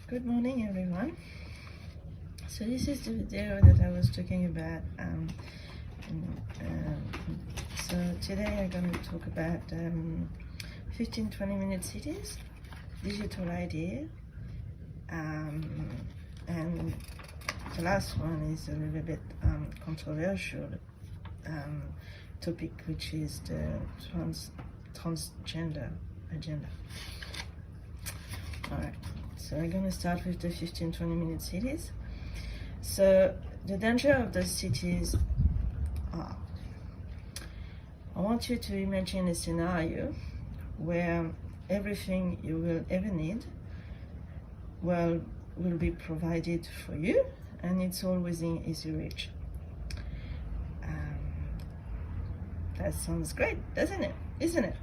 Good morning, everyone. So this is the video that I was talking about. So today I'm going to talk about 15-20 minute cities, digital idea, and the last one is a little bit controversial topic, which is the transgender agenda. All right. So we're going to start with the 15-20 minute cities. So the danger of those cities are, I want you to imagine a scenario where everything you will ever need will be provided for you, and it's all within easy reach. That sounds great, doesn't it? Isn't it?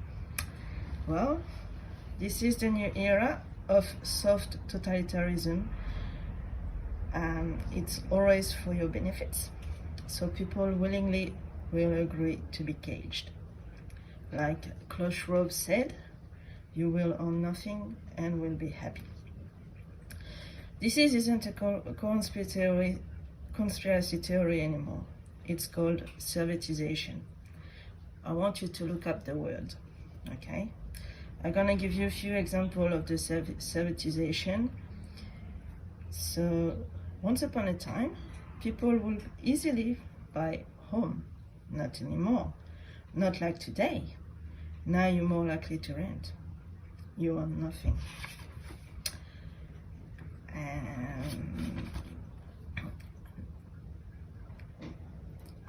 Well, this is the new era of soft totalitarianism. It's always for your benefits, so people willingly will agree to be caged. Like Klaus Schwab said, you will own nothing and will be happy. This isn't a conspiracy theory anymore. It's called servitization. I want you to look up the word, okay? I'm gonna give you a few examples of the servitization. So, once upon a time, people would easily buy home. Not anymore. Not like today. Now you're more likely to rent. You own nothing.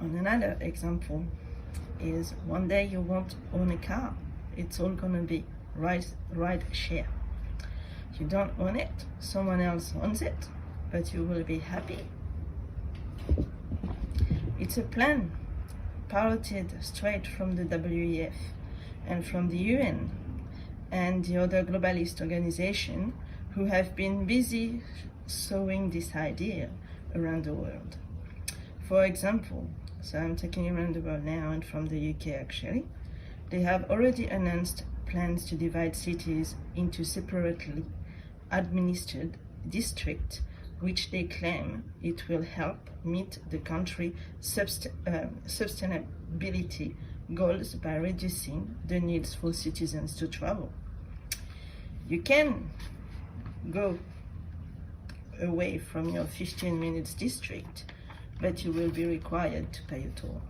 And another example is one day you won't own a car. It's all gonna be ride share. You don't own it, someone else owns it, but you will be happy. It's a plan piloted straight from the WEF and from the UN and the other globalist organizations who have been busy sowing this idea around the world. For example, so I'm talking around the world now and from the UK actually, they have already announced plans to divide cities into separately administered districts, which they claim it will help meet the country's sustainability goals by reducing the needs for citizens to travel. You can go away from your 15 minutes district, but you will be required to pay a toll.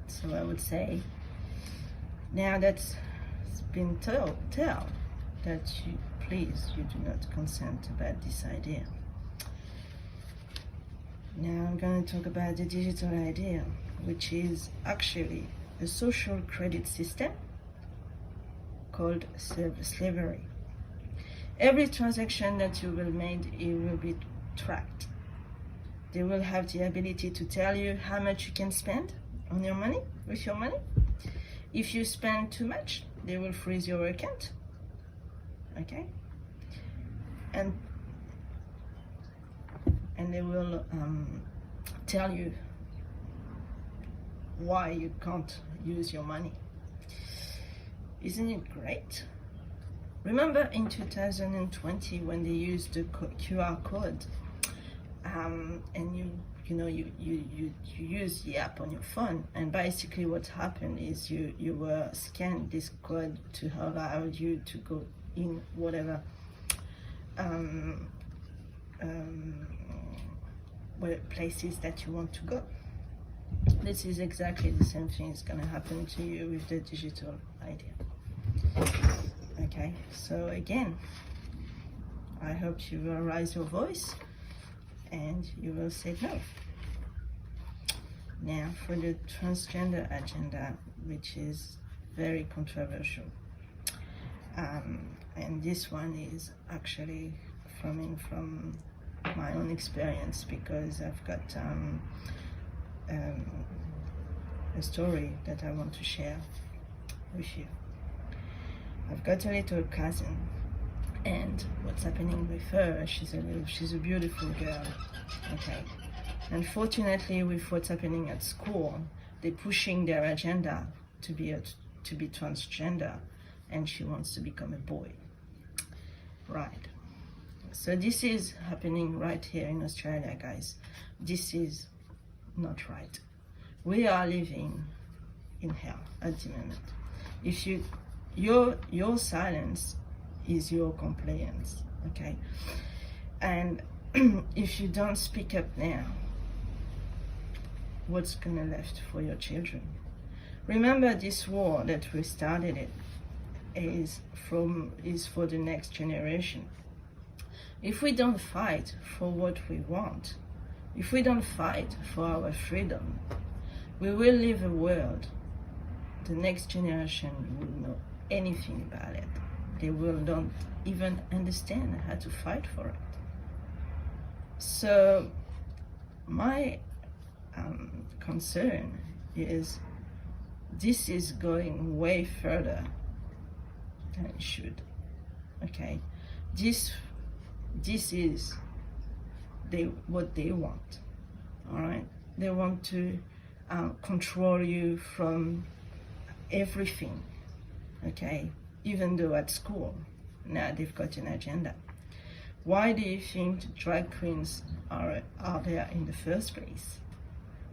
So I would say, now that's been told that please do not consent about this idea. Now I'm going to talk about the digital idea, which is actually a social credit system called slavery. Every transaction that you will make, it will be tracked. They will have the ability to tell you how much you can spend on your money, with your money. If you spend too much, they will freeze your account. Okay? And they will tell you why you can't use your money. Isn't it great? Remember in 2020 when they used the QR code, and you use the app on your phone, and basically what happened is you were scanned this code to allow you to go in whatever places that you want to go. This is exactly the same thing is going to happen to you with the digital idea. Okay, so again, I hope you will raise your voice and you will say no. Now for the transgender agenda, which is very controversial, and this one is actually coming from my own experience, because I've got a story that I want to share with you. I've got a little cousin, and what's happening with her, she's a beautiful girl, okay? Unfortunately, with what's happening at school, they're pushing their agenda to be transgender, and she wants to become a boy. right. So this is happening right here in Australia, guys. This is not right. We are living in hell at the moment. If your silence is your compliance, okay? And if you don't speak up now, what's gonna left for your children? Remember, this war that we started it is for the next generation. If we don't fight for what we want, if we don't fight for our freedom, we will live a world the next generation will know anything about it. They will not even understand how to fight for it. So my concern is this is going way further than it should. Okay, this is what they want. All right, they want to control you from everything. Okay, even though at school now they've got an agenda. Why do you think drag queens are there in the first place?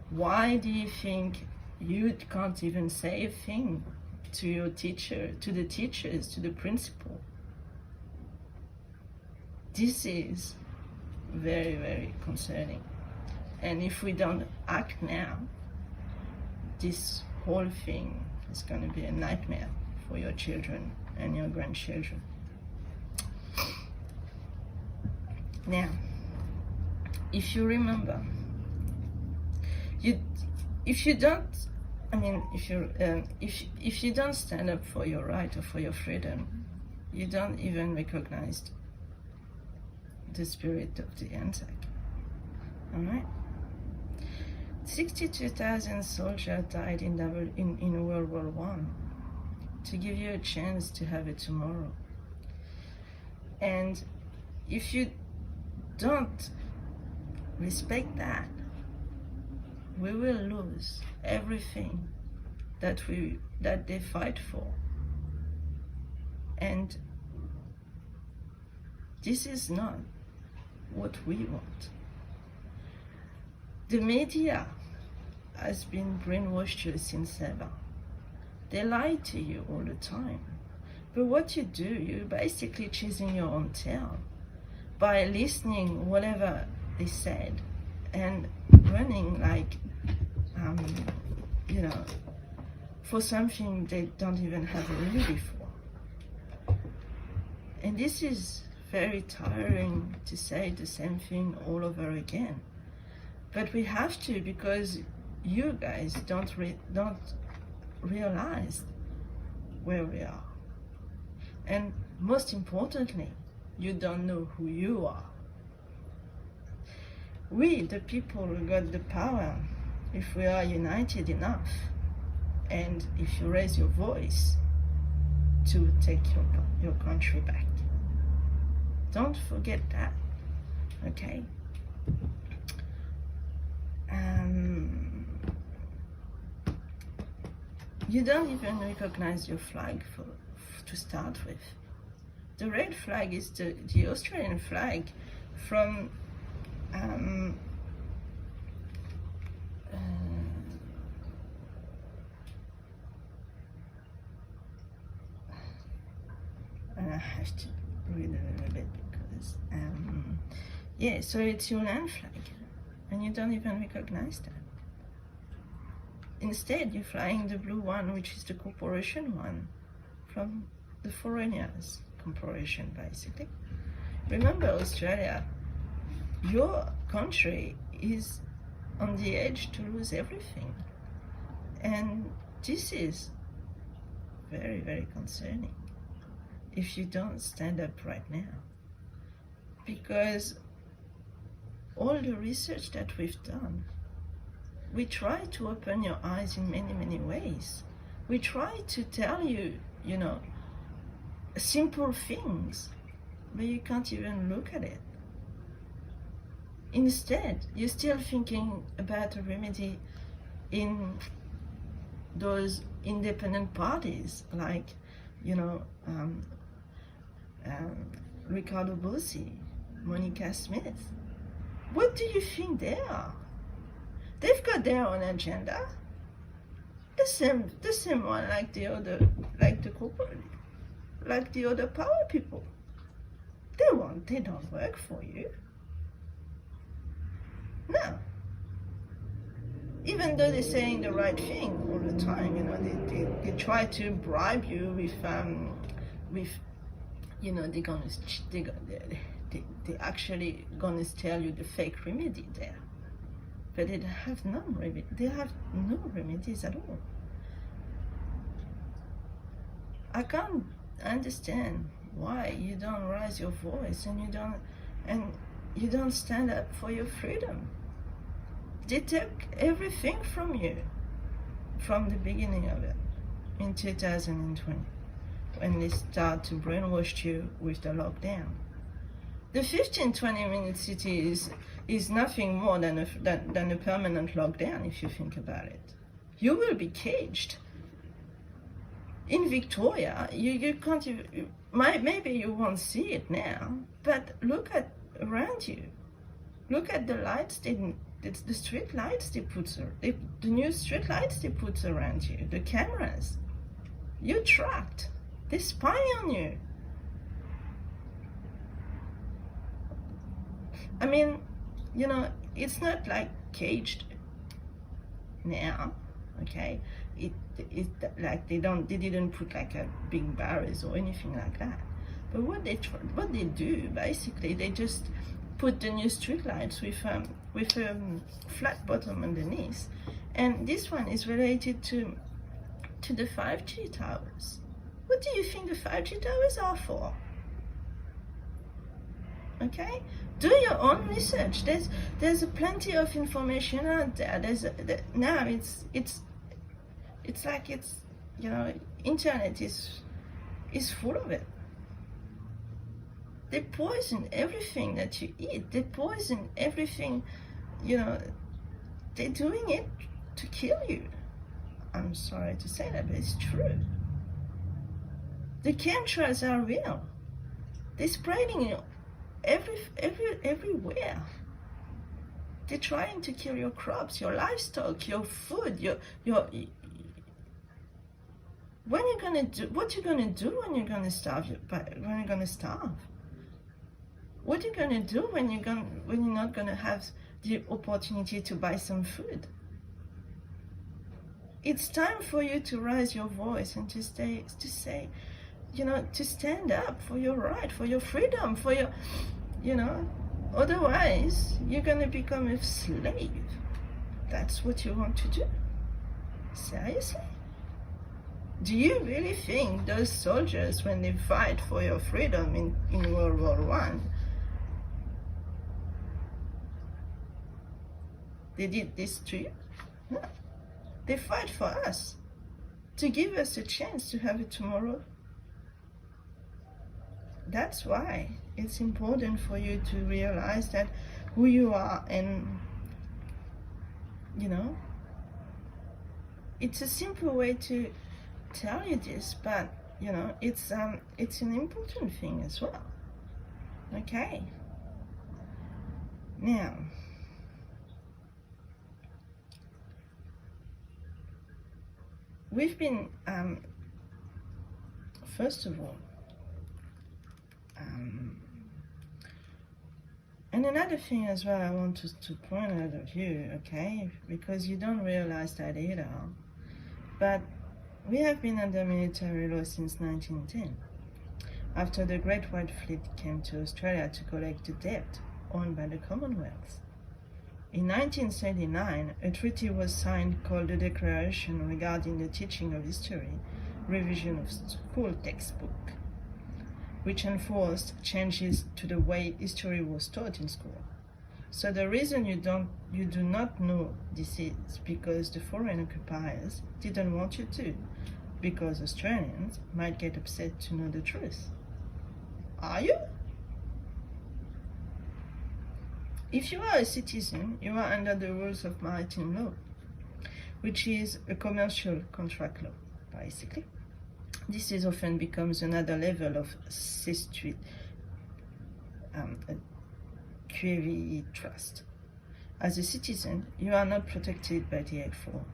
Why do you think you can't even say a thing to your teacher, to the teachers, to the principal? This is very, very concerning. And if we don't act now, this whole thing is going to be a nightmare for your children and your grandchildren. Now, if you remember, if you don't stand up for your right or for your freedom, you don't even recognize the spirit of the Anzac. All right. 62,000 soldiers died in World War I to give you a chance to have a tomorrow. And if you don't respect that, we will lose everything that they fight for. And this is not what we want. The media has been brainwashed you since ever. They lie to you all the time. But what you do, you're basically chasing your own tail by listening whatever they said and running like, for something they don't even have a remedy for. And this is very tiring to say the same thing all over again. But we have to, because you guys don't realize where we are. And most importantly, you don't know who you are. We, the people, got the power if we are united enough and if you raise your voice to take your country back. Don't forget that, okay? You don't even recognize your flag to start with. The red flag is the Australian flag from and I have to read a little bit because yeah, so it's your land flag and you don't even recognize that. Instead, you're flying the blue one, which is the corporation one from the foreigners corporation, basically. Remember, Australia, your country is on the edge to lose everything. And this is very, very concerning if you don't stand up right now. Because all the research that we've done, we try to open your eyes in many, many ways. We try to tell you, simple things, but you can't even look at it. Instead, you're still thinking about a remedy in those independent parties, like, Ricardo Bossi, Monica Smith. What do you think they are? They've got their own agenda. The same one like the other, like the corporate, like the other power people. They don't work for you. No. Even though they're saying the right thing all the time, you know, they try to bribe you with, you know, they actually gonna tell you the fake remedy there, but they have no remedies at all. I can't understand why you don't raise your voice and you don't stand up for your freedom. They took everything from you from the beginning of it in 2020 when they start to brainwash you with the lockdown. The 15-20 minute city is nothing more than a permanent lockdown if you think about it. You will be caged. In Victoria, you can't even, maybe you won't see it now, but look at around you. Look at the lights, the street lights they put, the new street lights they put around you, the cameras. You're tracked. They spy on you. I mean, you know, it's not like caged now, okay? It's like they didn't put like a big barriers or anything like that. But what they do basically, they just put the new street lights with a flat bottom underneath, and this one is related to the 5G towers. What do you think the 5G towers are for? Okay, do your own research. There's plenty of information out there. Now it's like you know, internet is full of it. They poison everything that you eat. They poison everything, you know, they're doing it to kill you. I'm sorry to say that, but it's true. The chemtrails are real. They're spreading everywhere. They're trying to kill your crops, your livestock, your food, what you're gonna do when you're gonna starve? When you're gonna starve? What are you gonna do when you're not gonna have the opportunity to buy some food? It's time for you to raise your voice and to say, you know, to stand up for your right, for your freedom, for your, you know. Otherwise, you're gonna become a slave. That's what you want to do? Seriously? Do you really think those soldiers, when they fight for your freedom in World War I, they did this to you? No. They fight for us, to give us a chance to have a tomorrow. That's why it's important for you to realize that who you are, and, you know, it's a simple way to tell you this, but, you know, it's an important thing as well. Okay. Now, we've been, first of all, and another thing as well I want to point out of you, okay, because you don't realize that either, but we have been under military law since 1910, after the Great White Fleet came to Australia to collect the debt owned by the Commonwealth. In 1939, a treaty was signed called the Declaration Regarding the Teaching of History, Revision of School Textbook, which enforced changes to the way history was taught in school. So the reason you do not know this is because the foreign occupiers didn't want you to, because Australians might get upset to know the truth. Are you? If you are a citizen, you are under the rules of maritime law, which is a commercial contract law, basically. This is often becomes another level of a QAV trust. As a citizen, you are not protected by the Act 4,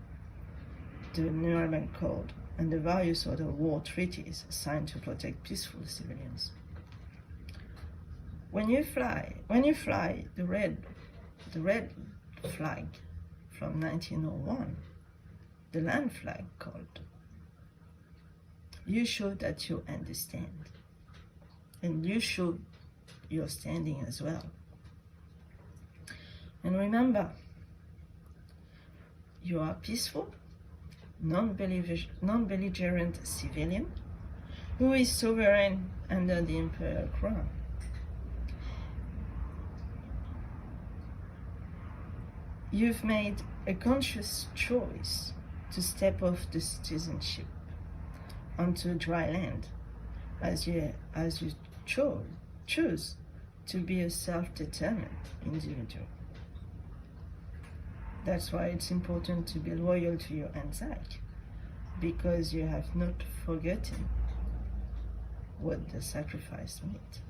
the Nuremberg Code, and the various other war treaties signed to protect peaceful civilians. When you fly the red flag from 1901, the land flag called, you show that you understand, and you show your standing as well. And remember, you are peaceful, non-belligerent civilian who is sovereign under the imperial crown. You've made a conscious choice to step off the citizenship onto dry land, as you choose to be a self-determined individual. That's why it's important to be loyal to your Anzac, because you have not forgotten what the sacrifice meant.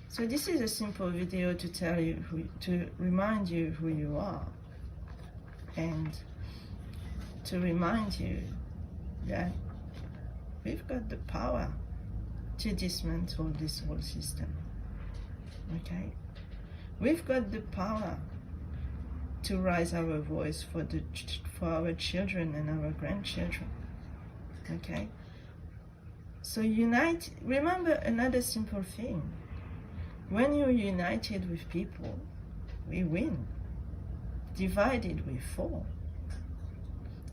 So this is a simple video to tell you, to remind you who you are, and to remind you that we've got the power to dismantle this whole system. Okay? We've got the power to raise our voice for our children and our grandchildren. Okay? So unite. Remember another simple thing. When you're united with people, we win. Divided, we fall.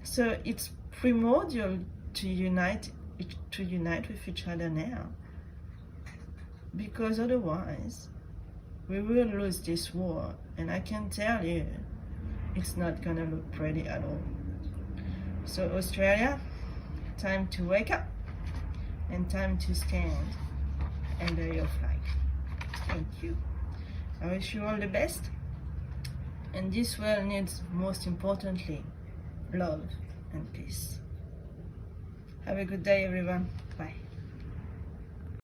So it's primordial to unite with each other now, because otherwise we will lose this war, and I can tell you it's not gonna look pretty at all. So Australia, time to wake up and time to stand under your flag. Thank you. I wish you all the best, and this world needs, most importantly, love and peace. Have a good day, everyone.